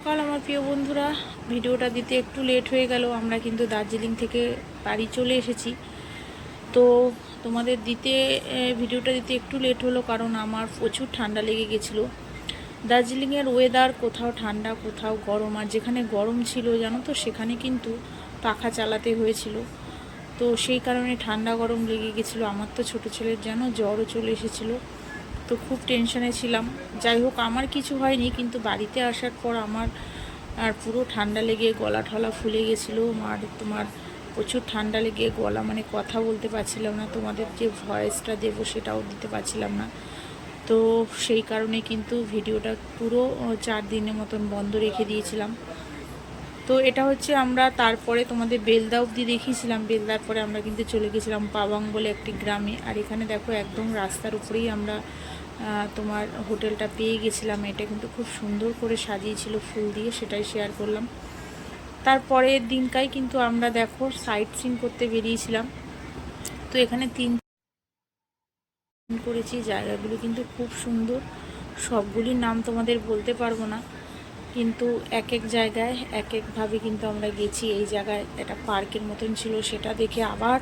কাল আমার প্রিয় বন্ধুরা, ভিডিওটা দিতে একটু লেট হয়ে গেল। আমরা কিন্তু দার্জিলিং থেকে বাড়ি চলে এসেছি। তো তোমাদের ভিডিওটা দিতে একটু লেট হলো, কারণ আমার প্রচুর ঠান্ডা লেগে গেছিলো। দার্জিলিংয়ের ওয়েদার কোথাও ঠান্ডা কোথাও গরম, আর যেখানে গরম ছিল জানো তো, সেখানে কিন্তু পাখা চালাতে হয়েছিল। তো সেই কারণে ঠান্ডা গরম লেগে গেছিলো। আমার তো ছোটো ছেলের যেন জ্বরও চলে এসেছিলো। তো খুব টেনশানে ছিলাম। যাই হোক, আমার কিছু হয়নি, কিন্তু বাড়িতে আসার পর আমার পুরো ঠান্ডা লেগে গলা ঠলা ফুলে গেছিলো। তোমার প্রচুর ঠান্ডা লেগে গলা মানে কথা বলতে পারছিলাম না, তোমাদের যে ভয়েসটা দেবো সেটাও দিতে পারছিলাম না। তো সেই কারণে কিন্তু ভিডিওটা পুরো 4 দিনের মতন বন্ধ রেখে দিয়েছিলাম। তো এটা হচ্ছে আমরা তারপরে তোমাদের বেলদা অবধি দেখিয়েছিলাম। বেলদার পরে আমরা কিন্তু চলে গেছিলাম পাবাং বলে একটি গ্রামে। আর এখানে দেখো একদম রাস্তার উপরেই আমরা তোমার হোটেলটা পেয়ে গেছিলাম। এটা কিন্তু খুব সুন্দর করে সাজিয়েছিল ফুল দিয়ে, সেটাই শেয়ার করলাম। তারপরের দিনটাই কিন্তু আমরা দেখো সাইট সিন করতে বেরিয়েছিলাম। তো এখানে 3 করেছি। জায়গাগুলো কিন্তু খুব সুন্দর। সবগুলির নাম তোমাদের বলতে পারবো না, কিন্তু এক এক জায়গায় এক একভাবে কিন্তু আমরা গেছি। এই জায়গায় একটা পার্কের মতন ছিল, সেটা দেখে আবার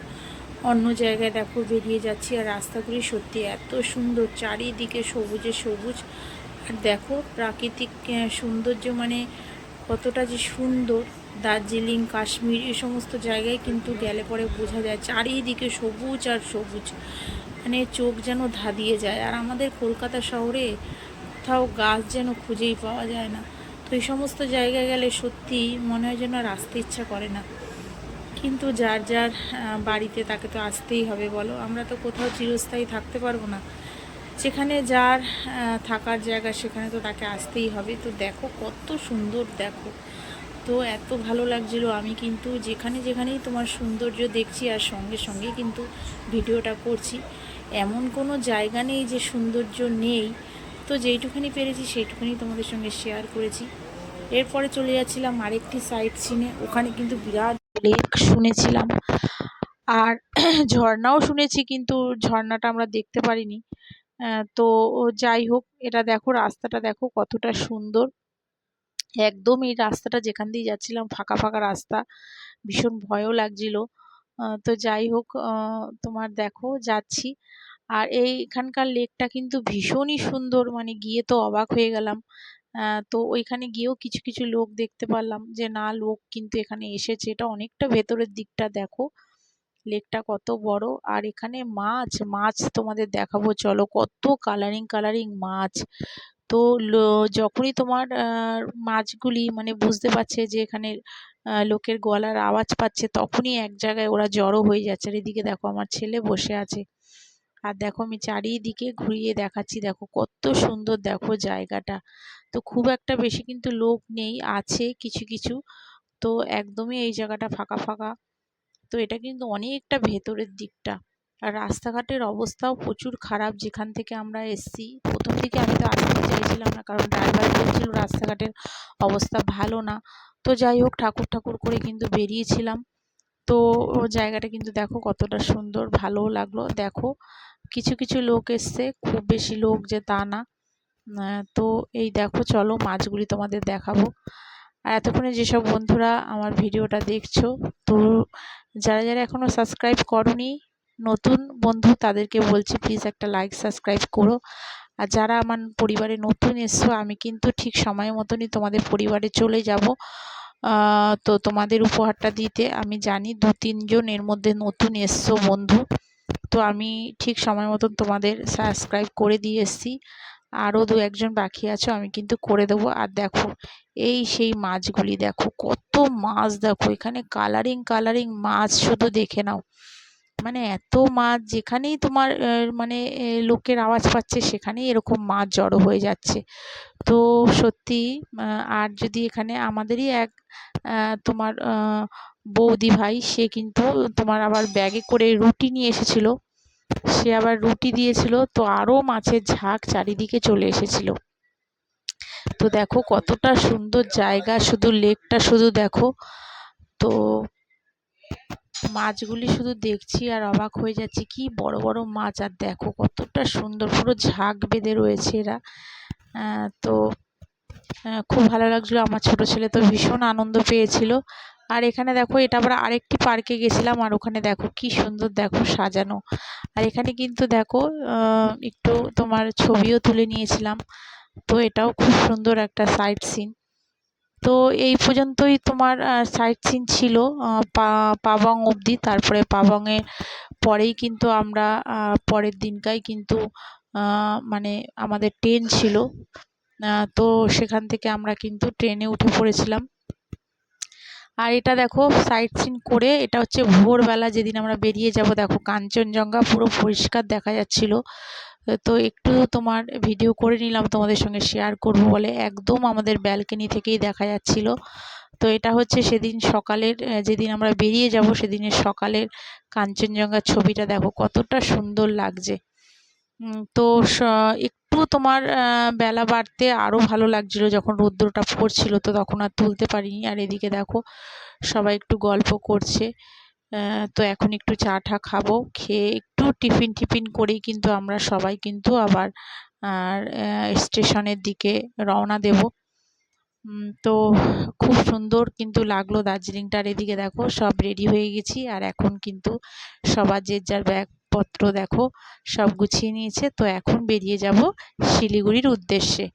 অন্য জায়গায় দেখো বেরিয়ে যাচ্ছি। আর রাস্তাগুলি সত্যি এত সুন্দর, চারিদিকে সবুজে সবুজ। আর দেখো প্রাকৃতিক সৌন্দর্য মানে কতটা যে সুন্দর। দার্জিলিং, কাশ্মীর এই সমস্ত জায়গায় কিন্তু গেলে পরে বোঝা যায় চারিদিকে সবুজ আর সবুজ, মানে চোখ যেন ধাঁধিয়ে যায়। আর আমাদের কলকাতা শহরে কোথাও গাছ যেন খুঁজেই পাওয়া যায় না। তো এই সমস্ত জায়গায় গেলে সত্যি মনে হয় যেন আর আসতে ইচ্ছা করে না। কিন্তু যার যার বাড়িতে তাকে তো আসতেই হবে, বলো। আমরা তো কোথাও চিরস্থায়ী থাকতে পারবো না। যেখানে যার থাকার জায়গা সেখানে তো তাকে আসতেই হবে। তো দেখো কত সুন্দর, দেখো তো এত ভালো লাগছিলো। আমি কিন্তু যেখানে যেখানেই তোমার সৌন্দর্য দেখছি আর সঙ্গে সঙ্গে কিন্তু ভিডিওটা করছি। এমন কোনো জায়গা নেই যে সৌন্দর্য নেই। তো যেইটুখানি পেরেছি সেইটুখানি তোমাদের সঙ্গে শেয়ার করেছি। এরপরে চলে যাচ্ছিলাম আরেকটি সাইট সিনে। ওখানে কিন্তু বিরাট লেক শুনেছিলাম, আর ঝর্ণাও শুনেছি, কিন্তু ঝর্ণাটা আমরা দেখতে পারিনি। তো যাই হোক, এটা দেখো রাস্তাটা দেখো কতটা সুন্দর। একদম এই রাস্তাটা যেখান দিয়ে যাচ্ছিলাম ফাঁকা ফাঁকা রাস্তা, ভীষণ ভয়ও লাগছিল। তো যাই হোক, তোমার দেখো যাচ্ছি। আর এখানকার লেকটা কিন্তু ভীষণই সুন্দর, মানে গিয়ে তো অবাক হয়ে গেলাম। তো ওইখানে গিয়েও কিছু কিছু লোক দেখতে পারলাম যে না, লোক কিন্তু এখানে এসেছে। এটা অনেকটা ভেতরের দিকটা, দেখো লেকটা কত বড়। আর এখানে মাছ মাছ তোমাদের দেখাবো, চলো কত কালারিং কালারিং মাছ। তো যখনই তোমার মাছগুলি মানে বুঝতে পারছে যে এখানে লোকের গলার আওয়াজ পাচ্ছে, তখনই এক জায়গায় ওরা জড়ো হয়ে যাচ্ছে। আর এদিকে দেখো আমার ছেলে বসে আছে। আর দেখো আমি চারিদিকে ঘুরিয়ে দেখাচ্ছি, দেখো কত সুন্দর, দেখো জায়গাটা। তো খুব একটা বেশি কিন্তু লোক নেই, আছে কিছু কিছু। তো একদমই এই জায়গাটা ফাঁকা ফাঁকা। তো এটা কিন্তু অনেকটা ভেতরের দিকটা। আর রাস্তাঘাটের অবস্থাও প্রচুর খারাপ। যেখান থেকে আমরা এসছি, প্রথম দিকে আমি তো আসতে চাইছিলাম না, কারণ ড্রাইভার বলছিল রাস্তাঘাটের অবস্থা ভালো না। তো যাই হোক, ঠাকুর ঠাকুর করে কিন্তু বেরিয়েছিলাম। তো জায়গাটা কিন্তু দেখো কতটা সুন্দর, ভালোও লাগলো। দেখো কিছু কিছু লোক এসছে, খুব বেশি লোক যে তা না। তো এই দেখো, চলো মাছগুলি তোমাদের দেখাবো। আর এতক্ষণে যেসব বন্ধুরা আমার ভিডিওটা দেখছো, তো যারা যারা এখনও সাবস্ক্রাইব করোনি, নতুন বন্ধু তাদেরকে বলছি প্লিজ একটা লাইক সাবস্ক্রাইব করো। আর যারা আমার পরিবারে নতুন এসছো, আমি কিন্তু ঠিক সময় মতনই তোমাদের পরিবারে চলে যাব। তো তোমাদের উপহারটা দিতে। আমি জানি 2-3 জন এর মধ্যে নতুন এসছো বন্ধু, তো আমি ঠিক সময় মতন তোমাদের সাবস্ক্রাইব করে দিয়ে এসছি। আরও 2-1 জন বাকি আছো, আমি কিন্তু করে দেবো। আর দেখো এই সেই মাছগুলি, দেখো কত মাছ, দেখো এখানে কালারিং কালারিং মাছ, শুধু দেখে নাও। মানে এত মাছ, যেখানেই তোমার মানে লোকের আওয়াজ পাচ্ছে সেখানেই এরকম মাছ জড়ো হয়ে যাচ্ছে। তো সত্যি। আর যদি এখানে আমাদেরই এক তোমার বৌদি ভাই, সে কিন্তু তোমার আবার ব্যাগে করে রুটি নিয়ে এসেছিল। সে আবার রুটি দিয়েছিল, তো আরও মাছের ঝাঁক চারিদিকে চলে এসেছিল। তো দেখো কতটা সুন্দর জায়গা, শুধু লেকটা শুধু দেখো। তো মাছগুলি শুধু দেখছি আর অবাক হয়ে যাচ্ছি, কি বড় বড় মাছ। আর দেখো কতটা সুন্দর, পুরো ঝাঁক বেঁধে রয়েছে এরা। তো খুব ভালো লাগছিলো। আমার ছোট ছেলে তো ভীষণ আনন্দ পেয়েছিল। আর এখানে দেখো এটা আবার আরেকটি পার্কে গেছিলাম, আর ওখানে দেখো কি সুন্দর দেখো সাজানো। আর এখানে কিন্তু দেখো একটু তোমার ছবিও তুলে নিয়েছিলাম। তো এটাও খুব সুন্দর একটা সাইট সিন। তো এই পর্যন্তই তোমার সাইট সিন ছিল পাবং অবধি। তারপরে পাবংয়ের পরেই কিন্তু আমরা পরের দিনকাই কিন্তু মানে আমাদের ট্রেন ছিল। তো সেখান থেকে আমরা কিন্তু ট্রেনে উঠে পড়েছিলাম। আর এটা দেখো সাইট সিন করে, এটা হচ্ছে ভোরবেলা যেদিন আমরা বেরিয়ে যাব। দেখো কাঞ্চনজঙ্ঘা পুরো পরিষ্কার দেখা যাচ্ছিল। তো একটু তোমার ভিডিও করে নিলাম তোমাদের সঙ্গে শেয়ার করব বলে, একদম আমাদের ব্যালকনি থেকেই দেখা যাচ্ছিল। তো এটা হচ্ছে সেদিন সকালের, যেদিন আমরা বেরিয়ে যাব সেদিনের সকালের কাঞ্চনজঙ্ঘার ছবিটা। দেখো কতটা সুন্দর লাগছে। তো একটু তোমার বেলা বাড়তে আরও ভালো লাগছিল, যখন রৌদ্রটা পড়ছিল তো তখন আর তুলতে পারিনি। আর এদিকে দেখো সবাই একটু গল্প করছে। তো এখন একটু চা টা খাবো, খেয়ে একটু টিফিন টিফিন করেই কিন্তু আমরা সবাই কিন্তু আবার স্টেশনের দিকে রওনা দেব। তো খুব সুন্দর কিন্তু লাগলো দার্জিলিংটা। আর এদিকে দেখো সব রেডি হয়ে গেছি, আর এখন কিন্তু সবার যে যার ব্যাগপত্র দেখো সব গুছিয়ে নিয়েছে। তো এখন বেরিয়ে যাব শিলিগুড়ির উদ্দেশ্যে।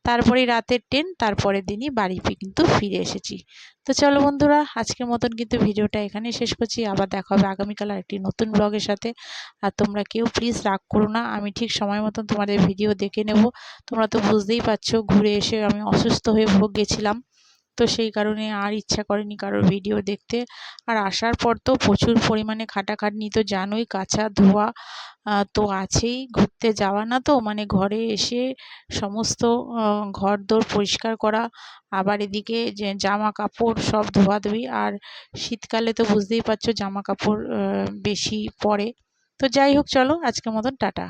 তারপরে রাতের ট্রেন, তারপরের দিনই বাড়ি কিন্তু ফিরে এসেছি। তো চলো বন্ধুরা, আজকের মতন কিন্তু ভিডিওটা এখানে শেষ করছি। আবার দেখা হবে আগামীকাল আরেকটি নতুন ব্লগের সাথে। আর তোমরা কেউ প্লিজ রাগ করো না, আমি ঠিক সময় মতন তোমাদের ভিডিও দেখে নেব। তোমরা তো বুঝতেই পারছো, ঘুরে এসে আমি অসুস্থ হয়ে গেছিলাম। তো সেই কারণে আর ইচ্ছা করেনি কারোর ভিডিও দেখতে। আর আসার পর তো প্রচুর পরিমাণে খাটাখাটনি তো জানোই, কাচা ধোয়া তো আছেই। ঘুরতে যাওয়া না তো, মানে ঘরে এসে সমস্ত ঘরদোর পরিষ্কার করা, আবার এদিকে যে জামা কাপড় সব ধোয়াধুয়ি। আর শীতকালে তো বুঝতেই পারছো জামা কাপড় বেশি পরে। তো যাই হোক, চলো আজকের মতন টাটা।